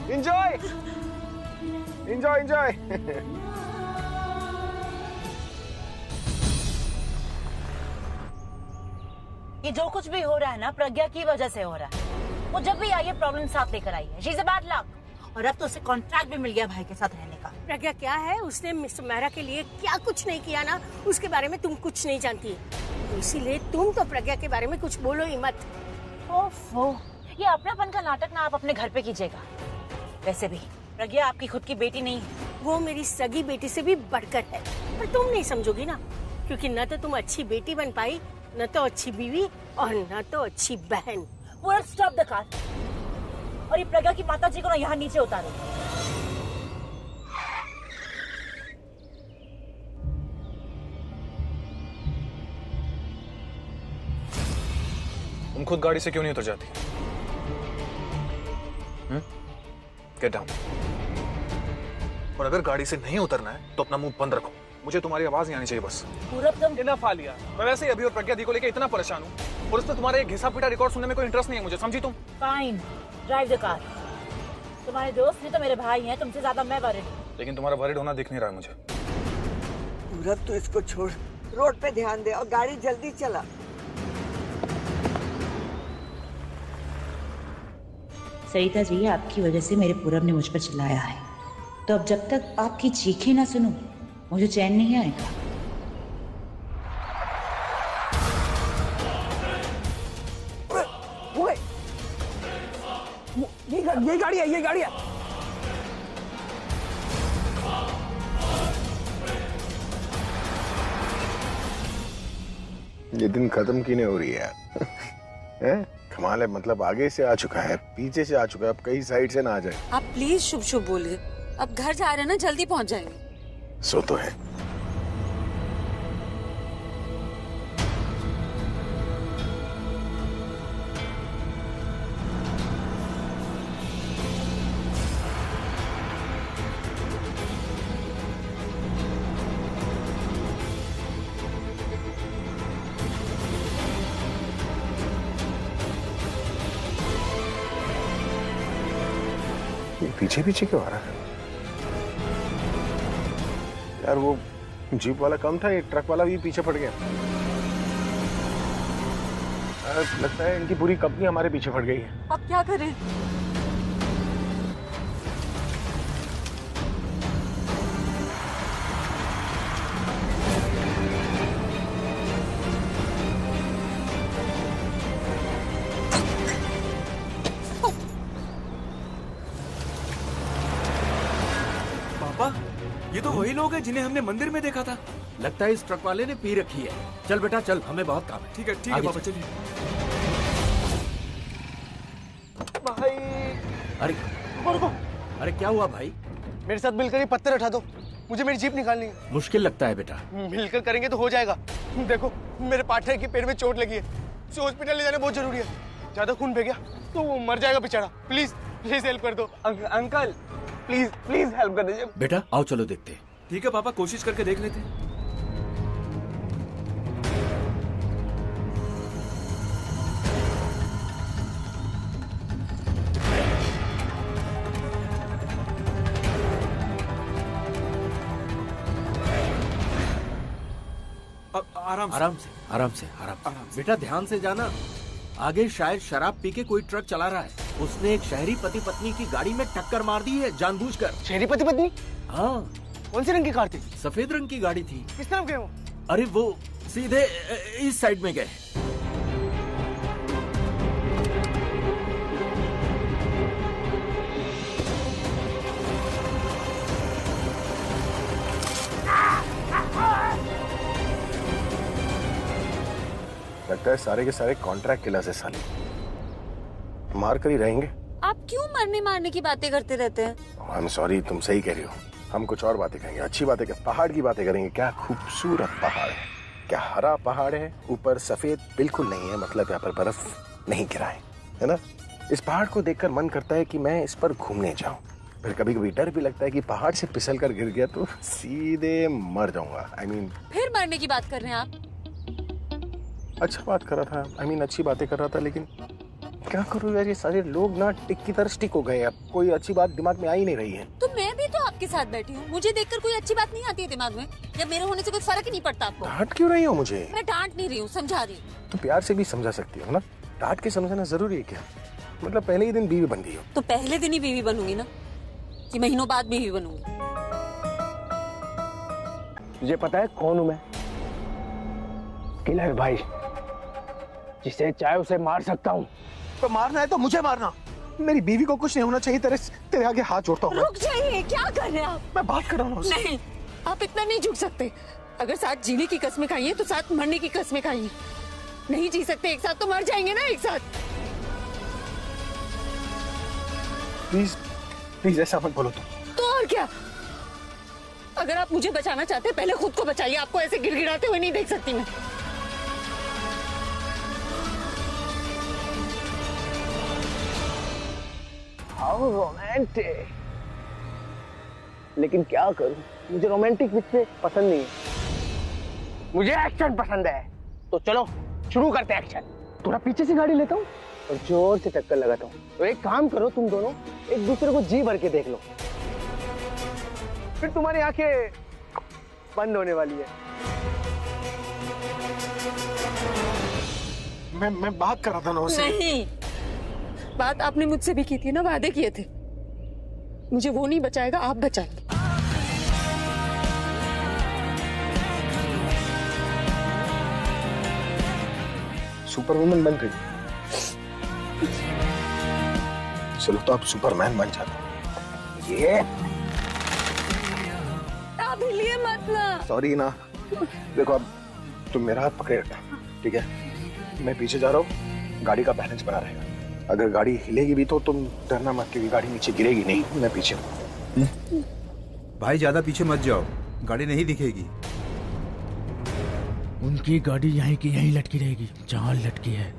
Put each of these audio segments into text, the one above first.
Enjoy enjoy enjoy. ये जो कुछ भी हो रहा है ना प्रज्ञा की वजह से हो रहा है। वो जब भी आई है प्रॉब्लम साथ लेकर आई है। She is a bad luck. और अब तो उसे कॉन्ट्रैक्ट भी मिल गया भाई के साथ रहने का। प्रज्ञा क्या है, उसने मिस्टर मेहरा के लिए क्या कुछ नहीं किया ना, उसके बारे में तुम कुछ नहीं जानती, तो इसीलिए तुम तो प्रज्ञा के बारे में कुछ बोलो ही मत। ओफो, ये अपनापन का नाटक ना आप अपने घर पे कीजिएगा। वैसे भी प्रज्ञा आपकी खुद की बेटी नहीं है, वो मेरी सगी बेटी से भी बढ़कर है, पर तुम नहीं समझोगी ना, क्योंकि न तो तुम अच्छी बेटी बन पाई, न तो अच्छी बीवी और न तो अच्छी बहन। वो स्टॉप द कार और ये प्रज्ञा की माता जी को ना यहाँ नीचे उतारो। तुम खुद गाड़ी से क्यों नहीं उतर जाती? Get down. और अगर गाड़ी से नहीं उतरना है तो अपना मुंह बंद रखो, मुझे तुम्हारी आवाज नहीं आनी चाहिए बस। पूरा तुम इनफ आ लिया। मैं वैसे ही अभी और प्रज्ञा दी को लेकर इतना परेशान हूँ और उसमें तुम्हारे घिसा पीटा रिकॉर्ड सुनने में कोई इंटरेस्ट नहीं है मुझे, समझी तुम? Fine, drive the car. तुम्हारे दोस्त नहीं तो मेरे भाई हैं, तुमसे ज्यादा मैं वरिड हूँ। लेकिन तुम्हारा वरिड होना दिख नहीं रहा है मुझे। पूरब तो इसको छोड़, रोड पे ध्यान दे और गाड़ी जल्दी चला। सरिता जी, आपकी वजह से मेरे पूरब ने मुझ पर चिल्लाया है, तो अब जब तक आपकी चीखें ना सुनूं मुझे चैन नहीं आएगा। ये गाड़ी है, ये गाड़ी है। ये दिन खत्म क्यों नहीं हो रही है यार? हैं? कमाल है, मतलब आगे से आ चुका है, पीछे से आ चुका है, अब कहीं साइड से ना आ जाए। आप प्लीज शुभ शुभ बोलिए, अब घर जा रहे हैं ना, जल्दी पहुंच जाएंगे। सो तो है। पीछे पीछे क्यों आ रहा है यार? वो जीप वाला कम था, ये ट्रक वाला भी पीछे पड़ गया। लगता है इनकी पूरी कंपनी हमारे पीछे पड़ गई है। अब क्या करें? ये तो वही लोग हैं जिन्हें हमने मंदिर में देखा था। लगता है इस ट्रक वाले ने पी रखी है। चल बेटा चल, हमें बहुत काम है। ठीक है पापा, चलिए। भाई अरे रुको। अरे क्या हुआ भाई? मेरे साथ मिलकर ये पत्थर उठा दो, मुझे मेरी जीप निकालनी है। मुश्किल लगता है बेटा। मिलकर करेंगे तो हो जाएगा। देखो मेरे पार्टनर के पैर में चोट लगी है, उसे हॉस्पिटल ले जाना बहुत जरूरी है। ज्यादा खून बह गया तो वो मर जाएगा बेचारा। प्लीज प्लीज हेल्प कर दो। अंकल प्लीज प्लीज हेल्प कर दीजिए। बेटा आओ चलो देखते हैं। ठीक है पापा, कोशिश करके देख लेते हैं। आराम से बेटा, ध्यान से जाना। आगे शायद शराब पी के कोई ट्रक चला रहा है। उसने एक शहरी पति पत्नी की गाड़ी में टक्कर मार दी है जानबूझकर। शहरी पति पत्नी? हाँ। कौन सी रंग की कार थी? सफेद रंग की गाड़ी थी। किस तरफ गए वो? अरे वो सीधे इस साइड में गए। लगता है सारे के सारे कॉन्ट्रैक्ट किलर्स है साले, मार कर ही रहेंगे। आप क्यों मरने मारने की बातें करते रहते हैं? आई एम सॉरी, तुम सही कह रही हो। हम कुछ और बातें करेंगे, अच्छी बातें करेंगे, पहाड़ की बातें करेंगे। क्या खूबसूरत पहाड़ है, क्या हरा पहाड़ है, ऊपर सफेद बिल्कुल नहीं है, मतलब यहाँ पर बर्फ नहीं गिरा है ना। इस पहाड़ को देखकर मन करता है कि मैं इस पर घूमने जाऊं। फिर कभी कभी डर भी लगता है कि पहाड़ से फिसल कर गिर गया तो सीधे मर जाऊंगा। आई मीन फिर मरने की बात कर रहे हैं आप? अच्छा बात कर रहा था, आई मीन अच्छी बातें कर रहा था, लेकिन क्या करूँ यार, ये सारे लोग ना टिक की तरह स्टिक हो गए। अब कोई अच्छी बात दिमाग में आ ही नहीं रही है। तो मैं भी तो आपके साथ बैठी हूँ, मुझे देखकर कोई अच्छी बात नहीं आती है दिमाग में, या मेरे होने से कोई फर्क ही नहीं पड़ता आपको? डांट क्यों रही हो मुझे? मैं डांट नहीं रही हूँ, समझा रही हूँ। तो प्यार से भी समझा सकती हो ना, डांट के समझाना जरूरी है क्या? मतलब पहले ही दिन बीवी बन गई हो। तो पहले दिन ही बीवी बनूंगी ना, कि महीनों बाद बीवी बनूंगी? तुझे पता है कौन हूं मैं? किलर भाई, जिसे चाहे उसे मार सकता हूँ। तो मारना है तो मुझे मारना, मेरी बीवी को कुछ नहीं होना चाहिए। तेरे आगे हाथ जोड़ता हूँ। रुक जाइए, क्या कर रहे हैं आप? मैं बात कर रहा हूँ। नहीं, आप इतना नहीं झुक सकते। अगर साथ जीने की कस्में खाइए तो साथ मरने की कस्में खाइए। नहीं जी सकते एक साथ तो मर जाएंगे ना एक साथ। प्लीज प्लीज ऐसा मत बोलो तुम। तो और क्या, अगर आप मुझे बचाना चाहते हैं पहले खुद को बचाइए। आपको ऐसे गिड़गिड़ाते हुए नहीं देख सकती मैं। How romantic. लेकिन क्या करूं, मुझे रोमांटिक पिक्चर पसंद नहीं है, मुझे एक्शन पसंद है। तो चलो शुरू करते हैं एक्शन। थोड़ा पीछे से गाड़ी लेता हूँ और जोर से टक्कर लगाता हूँ। तो एक काम करो, तुम दोनों एक दूसरे को जी भर के देख लो, फिर तुम्हारी आंखें बंद होने वाली है। मैं बात कर रहा था ना उससे। नहीं, बात आपने मुझसे भी की थी ना, वादे किए थे। मुझे वो नहीं बचाएगा, आप बचाएंगे। सुपर वुमन बन गई। चलो तो आप सुपरमैन बन जाते। ये आप हिलिए मत ना। सॉरी ना। देखो अब तुम मेरा हाथ पकड़े रखना, ठीक है? मैं पीछे जा रहा हूँ, गाड़ी का बैलेंस बना रहेगा। अगर गाड़ी हिलेगी भी तो तुम डरना मत, क्योंकि गाड़ी नीचे गिरेगी नहीं। मैं पीछे हूँ। भाई ज्यादा पीछे मत जाओ, गाड़ी नहीं दिखेगी। उनकी गाड़ी यहीं की यहीं लटकी रहेगी जहां लटकी है।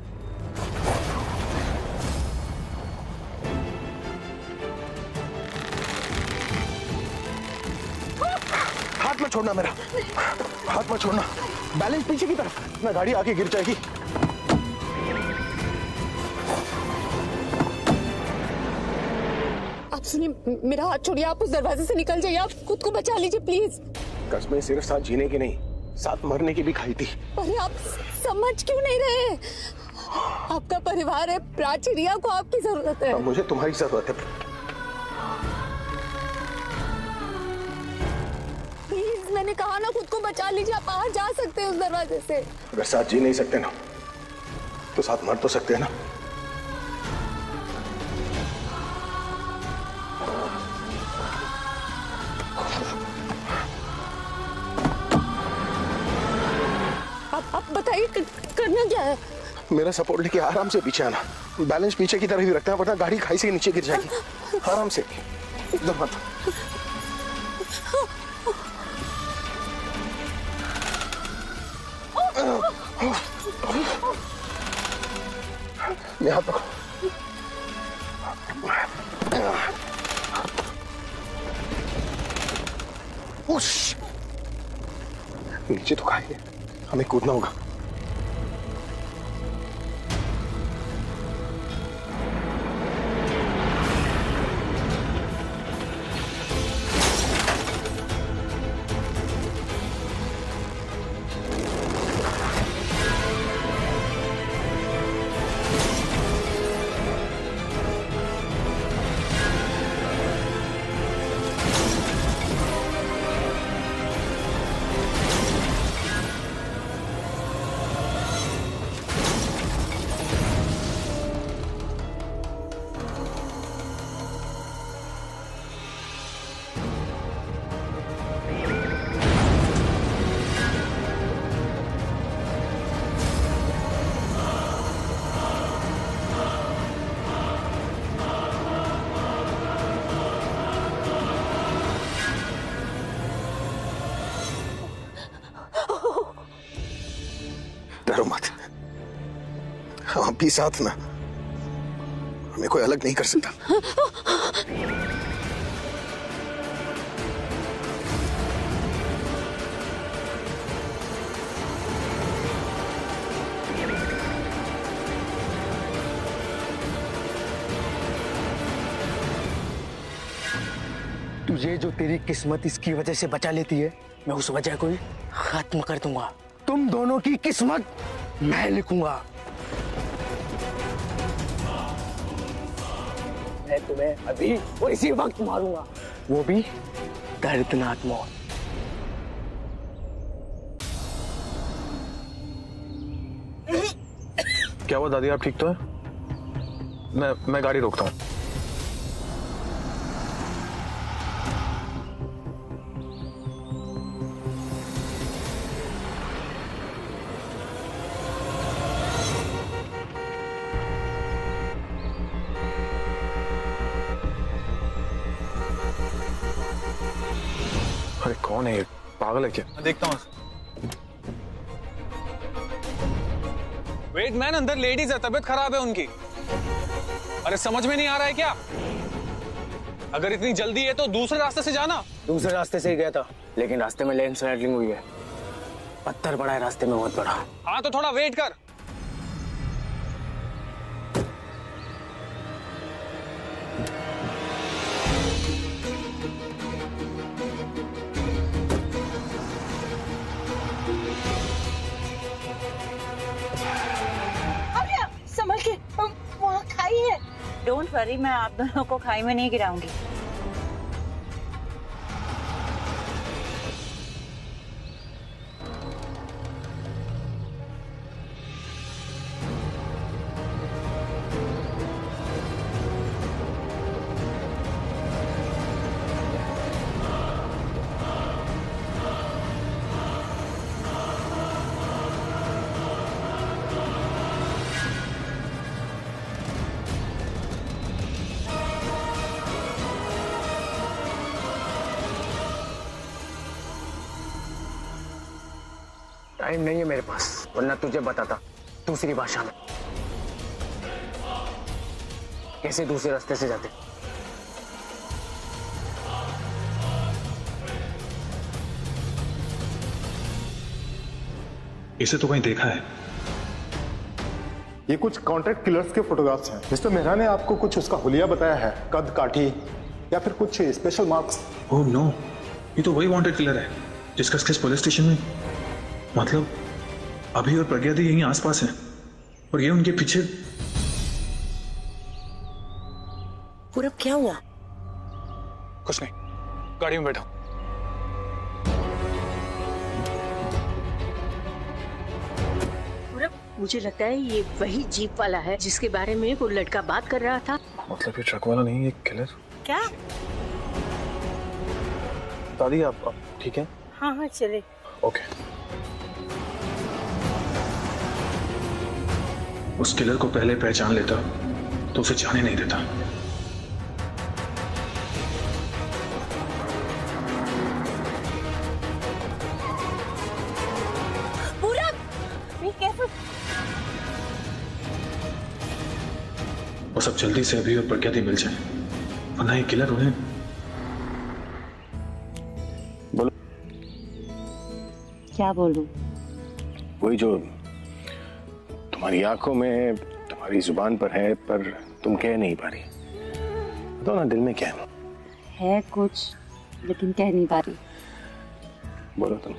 हाथ मत छोड़ना मेरा, हाथ मत छोड़ना। बैलेंस पीछे की तरफ, ना गाड़ी आगे गिर जाएगी। आप सुनिए, मेरा हाथ छोड़िए। आप उस दरवाजे से निकल जाइए, आप खुद को बचा लीजिए प्लीज। कसमें सिर्फ साथ जीने की नहीं, साथ मरने की भी खाई थी। अरे आप समझ क्यों नहीं रहे? आपका परिवार है, प्राची, रिया को आपकी जरूरत है। मुझे तुम्हारी जरूरत है। प्लीज, मैंने कहा ना, खुद को बचा लीजिए। आप बाहर जा सकते हैं उस दरवाजे से। अगर साथ जी नहीं सकते ना, तो साथ मर तो सकते हैं ना। आप बताइए करना क्या है? मेरा सपोर्ट लेके आराम से पीछे आना। बैलेंस पीछे की तरफ ही रखना, वरना गाड़ी खाई से नीचे गिर जाएगी। आराम से, एकदम मत। मैं हाथ पकड़ो। नीचे तो खाएंगे, हमें कूदना होगा। डरो मत, हम भी साथ ना, हमें कोई अलग नहीं कर सकता। तुझे जो तेरी किस्मत इसकी वजह से बचा लेती है, मैं उस वजह को ही खत्म कर दूंगा। तुम दोनों की किस्मत मैं लिखूंगा। मैं तुम्हें अभी और इसी वक्त मारूंगा, वो भी दर्दनाक मौत। क्या हुआ दादी, आप ठीक तो है? मैं गाड़ी रोकता हूँ। अरे कौन है ये, पागल है क्या? मैं देखता हूँ। वेट मैन, अंदर लेडीज है, तबीयत खराब है उनकी। अरे समझ में नहीं आ रहा है क्या? अगर इतनी जल्दी है तो दूसरे रास्ते से जाना। दूसरे रास्ते से ही गया था, लेकिन रास्ते में लैंडस्लाइडिंग हुई है। पत्थर पड़ा है रास्ते में, बहुत बड़ा। हाँ तो थोड़ा वेट कर। संभल के, वहाँ खाई है। डोंट वरी, मैं आप दोनों को खाई में नहीं गिराऊंगी। टाइम नहीं है मेरे पास, वरना तुझे बताता दूसरी भाषा में कैसे दूसरे रास्ते से जाते। इसे तो कहीं देखा है। ये कुछ कॉन्ट्रैक्ट किलर्स के फोटोग्राफ्स हैं। मिस्टर मेहरा ने आपको कुछ उसका हुलिया बताया है, कद काठी या फिर कुछ स्पेशल मार्क्स? ओह नो, ये तो वही वांटेड किलर है जिसका केस पुलिस स्टेशन में। मतलब अभी और प्रज्ञा दी यहीं आसपास है और ये उनके पीछे। पूरब क्या हुआ? कुछ नहीं, गाड़ी में बैठा। पूरब, मुझे लगता है ये वही जीप वाला है जिसके बारे में वो लड़का बात कर रहा था। मतलब ये ट्रक वाला नहीं, ये किलर। क्या? दादी आप ठीक है? हाँ हाँ चले। ओके। उस किलर को पहले पहचान लेता तो उसे जाने नहीं देता। पूरब, बी केयरफुल। वो सब जल्दी से अभी और प्रज्ञा दी मिल जाए, वरना ये किलर उन्हें। बोलो। क्या बोलूं? वही जो तुम्हारी आंखों में, तुम्हारी जुबान पर है, पर तुम कह नहीं पा रही। बताओ ना, दिल में क्या है कुछ, लेकिन कह नहीं पा रही। बोलो तुम।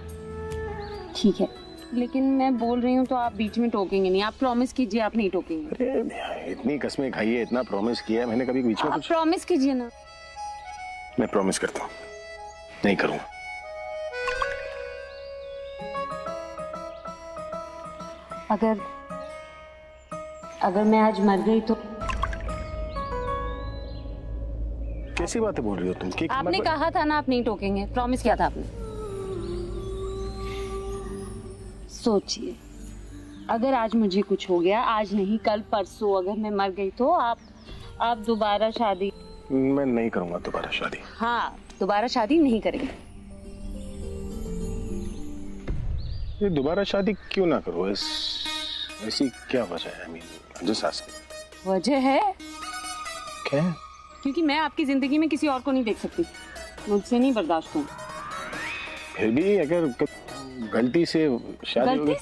ठीक है, लेकिन मैं बोल रही हूँ तो आप बीच में टोकेंगे नहीं। आप प्रॉमिस कीजिए आप नहीं टोकेंगे। अरे इतनी कसमें खाई है, इतना प्रॉमिस किया है मैंने, कभी बीच में आप कुछ। प्रॉमिस कीजिए ना। मैं प्रॉमिस करता हूँ नहीं करूँगा। अगर मैं आज मर गई तो? कैसी बातें बोल रही हो तुम? कि आपने कहा था ना आप नहीं टोकेंगे, प्रॉमिस किया था आपने। सोचिए, अगर आज मुझे कुछ हो गया, आज नहीं कल परसों अगर मैं मर गई तो आप दोबारा शादी? मैं नहीं करूंगा दोबारा शादी। हाँ, दोबारा शादी नहीं करेंगे। ये दोबारा शादी क्यों ना करो? ऐसी क्या वजह है? I mean just asking. वजह है क्या? क्योंकि मैं आपकी जिंदगी में किसी और को नहीं देख सकती, मुझसे नहीं बर्दाश्त हो। फिर भी अगर गलती से शादी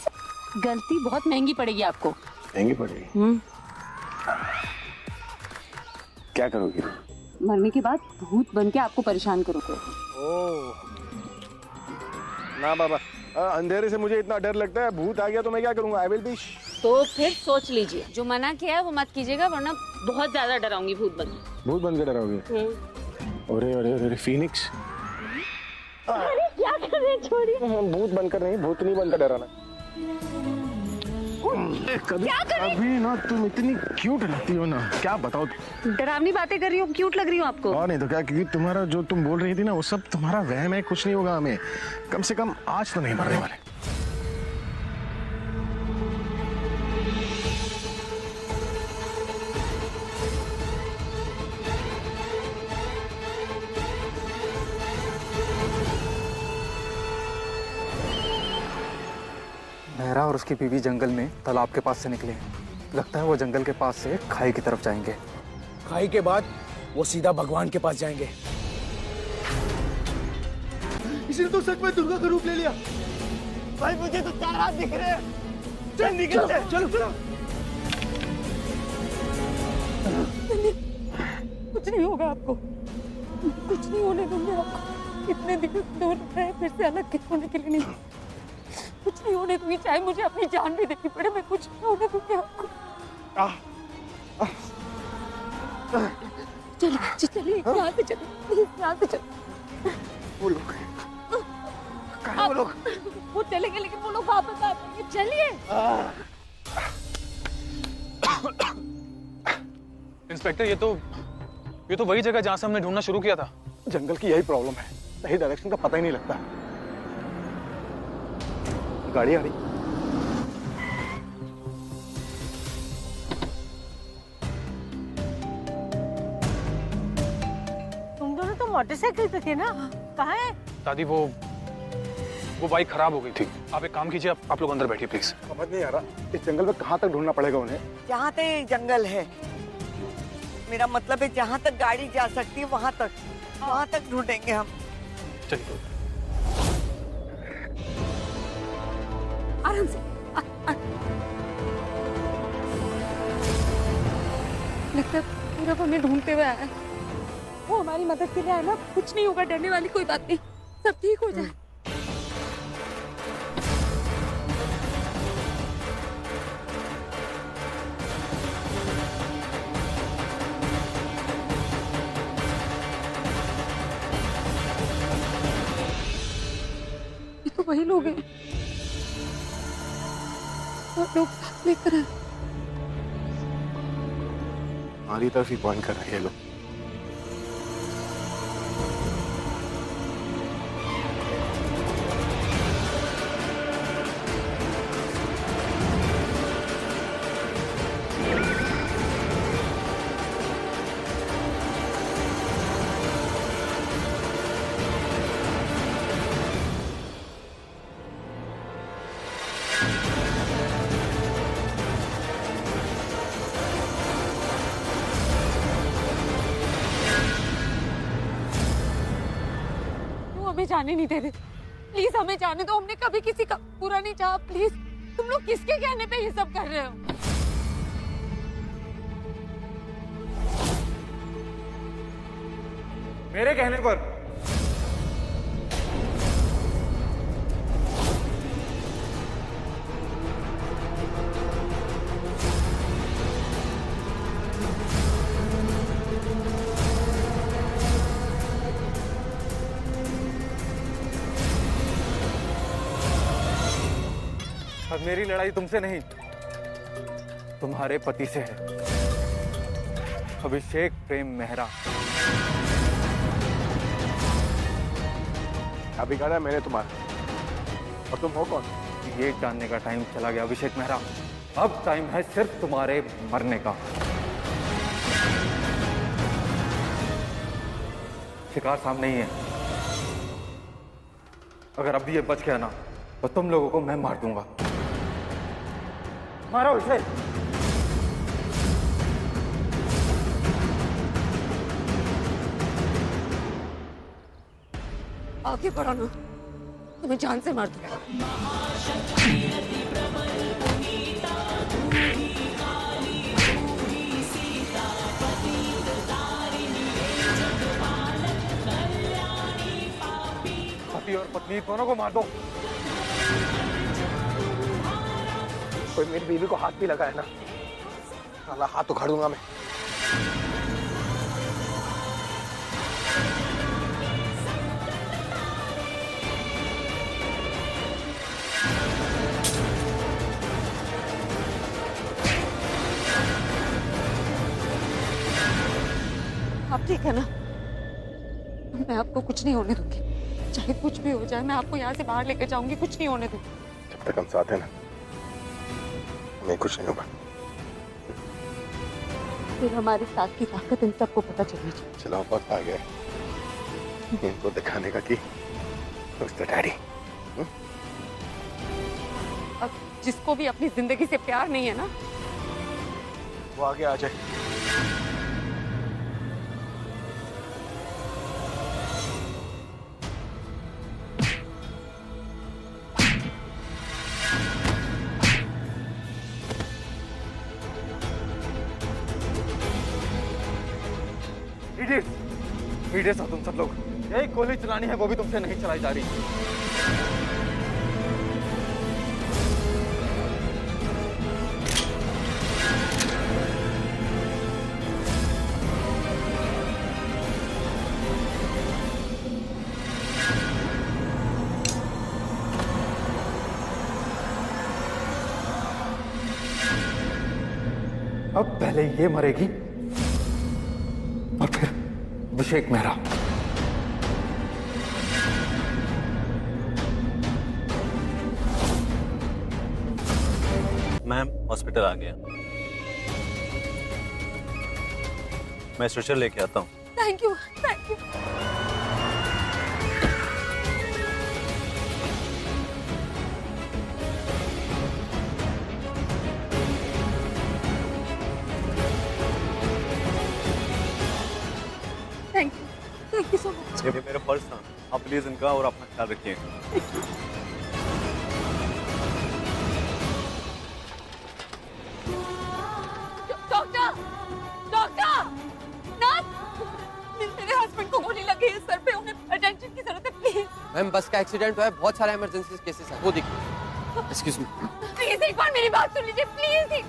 गलती बहुत महंगी पड़ेगी आपको। महंगी पड़ेगी? क्या करोगी? मरने के बाद भूत बन के आपको परेशान करोगे। ओह ना बाबा, अंधेरे से मुझे इतना डर लगता है, भूत आ गया तो मैं क्या करूंगा? I will be. तो फिर सोच लीजिए, जो मना किया है वो मत कीजिएगा, वरना बहुत ज्यादा डराऊंगी भूत बन के। भूत बन के डराओगे? अरे अरे अरे फिनिक्स, अरे क्या कर रहे हैं? छोड़िए। भूत बनकर नहीं, भूत नहीं बनकर डराना। अभी ना तुम इतनी क्यूट लगती हो ना, क्या बताओ। डरावनी बातें कर रही हूँ, क्यूट लग रही हूँ आपको। और नहीं तो क्या, क्योंकि तुम्हारा जो तुम बोल रही थी ना वो सब तुम्हारा वहम है, कुछ नहीं होगा हमें। कम से कम आज तो नहीं मरने वाले। मेहरा और उसकी बीवी जंगल में तालाब के पास से निकले हैं। लगता है वो जंगल के पास से खाई की तरफ जाएंगे। खाई के बाद वो सीधा भगवान के पास जाएंगे। इसने तो सच में दुर्गा का रूप ले लिया। भाई मुझे तो 4 हाथ दिख रहे हैं। चल निकलते हैं। चलो चलो। कुछ नहीं होगा आपको, कुछ नहीं होने दूंगी आपको। इतने दिन दूर रहे, फिर से अलग होने के लिए नहीं, कुछ नहीं होने दूंगी। चाहे मुझे अपनी जान भी देनी पड़े, मैं कुछ नहीं होने दूंगी आपको। चलिए चलिए, यहाँ से चलिए प्लीज, यहाँ से चलिए। वो लोग कहाँ वो लोग? वो चलेंगे लेकिन वो लोग वापस आ जाएंगे। चलिए। इंस्पेक्टर, ये तो वही जगह जहाँ से हमने ढूंढना शुरू किया था। जंगल की यही प्रॉब्लम है, सही डायरेक्शन का पता ही नहीं लगता। गाड़ी आ रही। तुम दोनों तो मोटरसाइकिल पे थे ना, कहाँ है? दादी वो बाइक खराब हो गई थी। आप एक काम कीजिए, आप लोग अंदर बैठिए प्लीज। समझ नहीं आ रहा, इस जंगल में कहाँ तक ढूंढना पड़ेगा उन्हें? जहाँ तक जंगल है, मेरा मतलब है जहाँ तक गाड़ी जा सकती है वहाँ तक ढूंढेंगे हम। चलिए। आराम से। लगता है पूरा हमें ढूंढते हुए आया। वो हमारी मदद के लिए आया ना, कुछ नहीं होगा, डरने वाली कोई बात नहीं, सब ठीक हो जाए। ये तो वही लोग हैं, और लोग साथ लेकर आए। हमारी तरफ ही पॉइंट कर रहे हैं लोग। हमें जाने नहीं दे रहे, प्लीज हमें जाने दो। हमने कभी किसी का बुरा नहीं चाहा, प्लीज। तुम लोग किसके कहने पे ये सब कर रहे हो? मेरे कहने पर। अब मेरी लड़ाई तुमसे नहीं, तुम्हारे पति से है, अभिषेक प्रेम मेहरा। अभी कहा मैंने तुम्हारा, और तुम हो कौन? ये जानने का टाइम चला गया अभिषेक मेहरा। अब टाइम है सिर्फ तुम्हारे मरने का। शिकार सामने ही है, अगर अब भी ये बच गया ना तो तुम लोगों को मैं मार दूंगा। मारो इसे। आगे बढ़ो ना, तुम्हें जान से मार दूंगा। और पत्नी दोनों को मार दो। कोई मेरी बीवी को हाथ भी लगाए ना, साला हाथ उखाड़ दूंगा मैं। आप ठीक है ना? मैं आपको कुछ नहीं होने दूंगी, चाहे कुछ भी हो जाए। मैं आपको यहाँ से बाहर लेकर जाऊंगी, कुछ नहीं होने दूंगी। जब तक हम साथ हैं ना, हमें कुछ नहीं होगा। फिर हमारे साथ की ताकत इन सबको पता चलनी चाहिए। चलो वक्त आ गया इनको दिखाने का कि डैडी। अब जिसको भी अपनी जिंदगी से प्यार नहीं है ना, वो आगे आ जाए। इडियट्स हो तुम सब लोग। यही गोली चलानी है, वो भी तुमसे नहीं चलाई जा रही। अब पहले ये मरेगी और फिर अभिषेक मेहरा। मैम हॉस्पिटल आ गया, मैं स्ट्रेचर लेके आता हूँ। Thank you, thank you. Thank you so much. ये मेरा पर्स था, आप प्लीज इनका और अपना ख्याल रखिए। डॉक्टर, डॉक्टर, नर्स, मेरे हस्बैंड को गोली लगी है सर पे, उन्हें अटेंशन की जरूरत है प्लीज। मैम बस का एक्सीडेंट हुआ है, बहुत सारे इमरजेंसी केसेस हैं, वो देखिए। एक्सक्यूज मी, प्लीज एक बार मेरी बात सुन लीजिए please.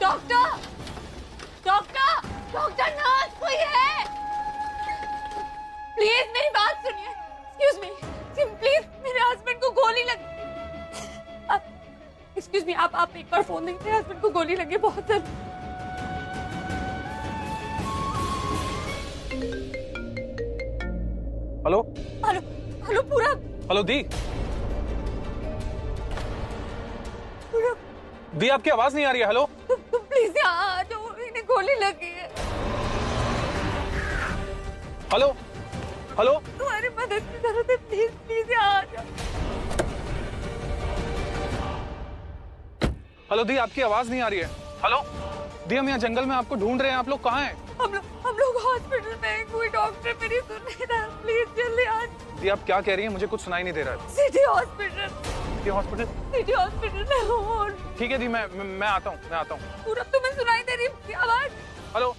Doctor, doctor, doctor, nurse कोई है? प्लीज मेरी बात सुनिए। एक्सक्यूज मी, प्लीज मेरे हस्बैंड को गोली लगी। एक्सक्यूज मी, आप एक बार फोन देंगे, मेरे हस्बैंड को गोली लगी बहुत जल्द। हेलो हेलो हेलो पूरा। हेलो दी, दी आपकी आवाज नहीं आ रही है। हेलो तुम प्लीज यहाँ आ जाओ, इन्हें गोली लगी है। हेलो हेलो, तुम्हारी मदद की जरूरत है, प्लीज प्लीज यहाँ आ जाओ। हेलो दी, आपकी आवाज नहीं आ रही है। हेलो दी, हम यहाँ जंगल में आपको ढूंढ रहे हैं, आप लोग कहाँ हैं? हम लोग हॉस्पिटल में हैं, कोई डॉक्टर मेरी सुन नहीं रहा, प्लीज जल्दी आ जाओ। दी आप क्या कह रही हैं, मुझे कुछ सुनाई नहीं दे रहा है। City hospital. City hospital? City hospital में हूँ। ठीक है दी, मैं आता हूँ, मैं आता हूँ। पूरा तुम्हें सुनाई दे रही है आवाज? हेलो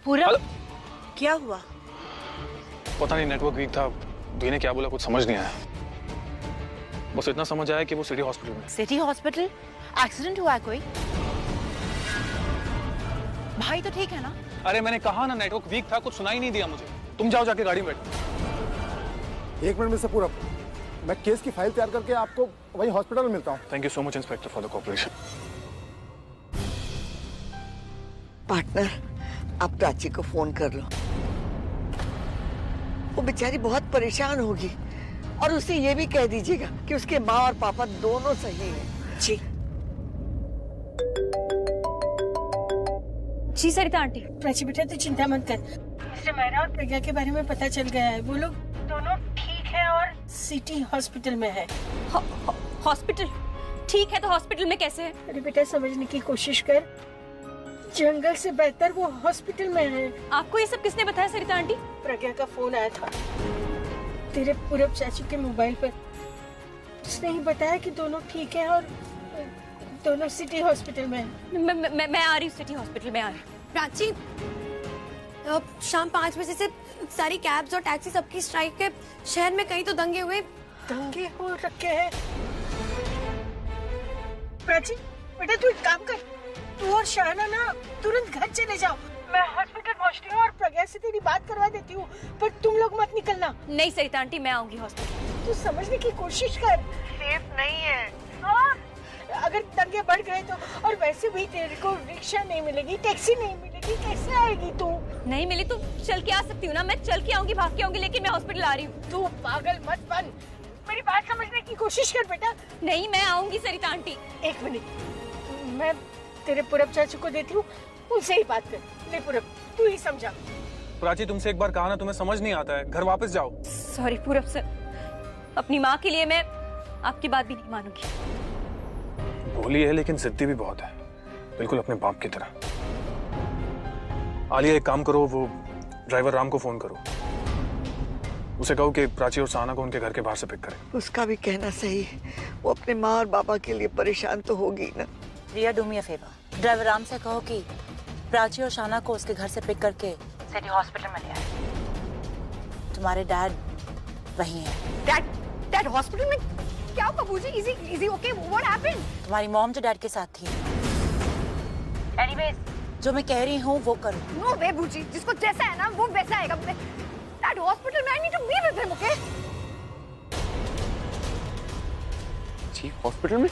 पूरा क्या हुआ? पता नहीं, नेटवर्क वीक था। दी ने क्या बोला कुछ समझ नहीं आया, बस इतना समझ आया कि वो सिटी हॉस्पिटल में। City hospital? एक्सीडेंट हुआ है कोई? भाई तो ठीक है ना? अरे मैंने कहा ना नेटवर्क वीक था, कुछ सुनाई नहीं दिया मुझे। तुम जाओ जाके गाड़ी में बैठो। 1 मिनट में से पूरा मैं केस की फाइल तैयार करके आपको वही हॉस्पिटल में मिलता हूँ। Thank you so much inspector for the cooperation. Partner, आप प्राची को फोन कर लो, वो बेचारी बहुत परेशान होगी, और उसे ये भी कह दीजिएगा कि उसके माँ और पापा दोनों सही हैं। जी जी सरिता आंटी। प्राची बेटा तू चिंता मत कर, मिस्टर मेहरा और प्रज्ञा के बारे में पता चल गया है, वो लोग दोनों ठीक है और सिटी हॉस्पिटल में है। हॉस्पिटल? ठीक है तो हॉस्पिटल में कैसे है? अरे बेटा समझने की कोशिश कर, जंगल से बेहतर वो हॉस्पिटल में है। आपको ये सब किसने बताया सरिता आंटी? प्रज्ञा का फोन आया था तेरे पूरब चाचू के मोबाइल पर। उसने ही बताया कि दोनों ठीक है और दोनों सिटी हॉस्पिटल में है। मैं आ रही हूँ, सिटी हॉस्पिटल में आ रही हूँ। प्राची, शाम 5 बजे से सारी कैब्स और टैक्सी सबकी स्ट्राइक है। शहर में कहीं तो दंगे हुए। दंगे हो रखे हैं। प्राची बेटा तू एक काम कर, तू और शाहना ना तुरंत घर चले जाओ। मैं हॉस्पिटल पहुंचती हूँ और प्रज्ञा से तेरी बात करवा देती हूँ, पर तुम लोग मत निकलना। नहीं सरिता आंटी, मैं आऊंगी हॉस्पिटल। तू समझने की कोशिश कर, सेफ नहीं है। अगर दंगे बढ़ गए तो, और वैसे भी तेरे को रिक्शा नहीं मिलेगी, टैक्सी नहीं मिलेगी, कैसे आएगी तू? नहीं मिली तो चल के आ सकती हूँ ना, मैं चल के आऊंगी, भाग के आऊंगी, लेकिन मैं हॉस्पिटल आ रही हूँ। तू पागल मत बन, मेरी बात समझने की कोशिश कर बेटा। नहीं, मैं आऊंगी सरिता आंटी। एक मिनट, मैं तेरे पूरब चाचू को देती हूँ, उनसे ही बात कर। ले पूरब, तू ही समझा। प्राची तुमसे एक बार कहा ना, तुम्हें समझ नहीं आता है, घर वापस जाओ। सॉरी पूरब सर, अपनी माँ के लिए मैं आपकी बात भी नहीं मानूंगी। भोली है लेकिन जिद्दी भी बहुत है, बिल्कुल अपने बाप की तरह। आलिया एक काम करो, वो ड्राइवर राम को फोन करो, उसे कहो कि प्राची और साना को उनके घर के बाहर से पिक करे। उसका भी कहना सही है, वो अपने माँ और बाबा के लिए परेशान तो होगी ना। Riya, do me a favour, driver Ram से कहो कि प्राची और शाना को उसके घर से पिक करके सिटी हॉस्पिटल में ले आए। तुम्हारे डैड वही हैं। डैड हॉस्पिटल में? क्या हुआ बूजी? Easy okay? What happened? तुम्हारी मॉम जो डैड के साथ थी। एनीवेज, जो मैं कह रही हूँ वो करो। नो वे बूजी, जिसको जैसा है ना वो वैसा आएगा। डैड हॉस्पिटल में, I need to be with him, okay? जी हॉस्पिटल में?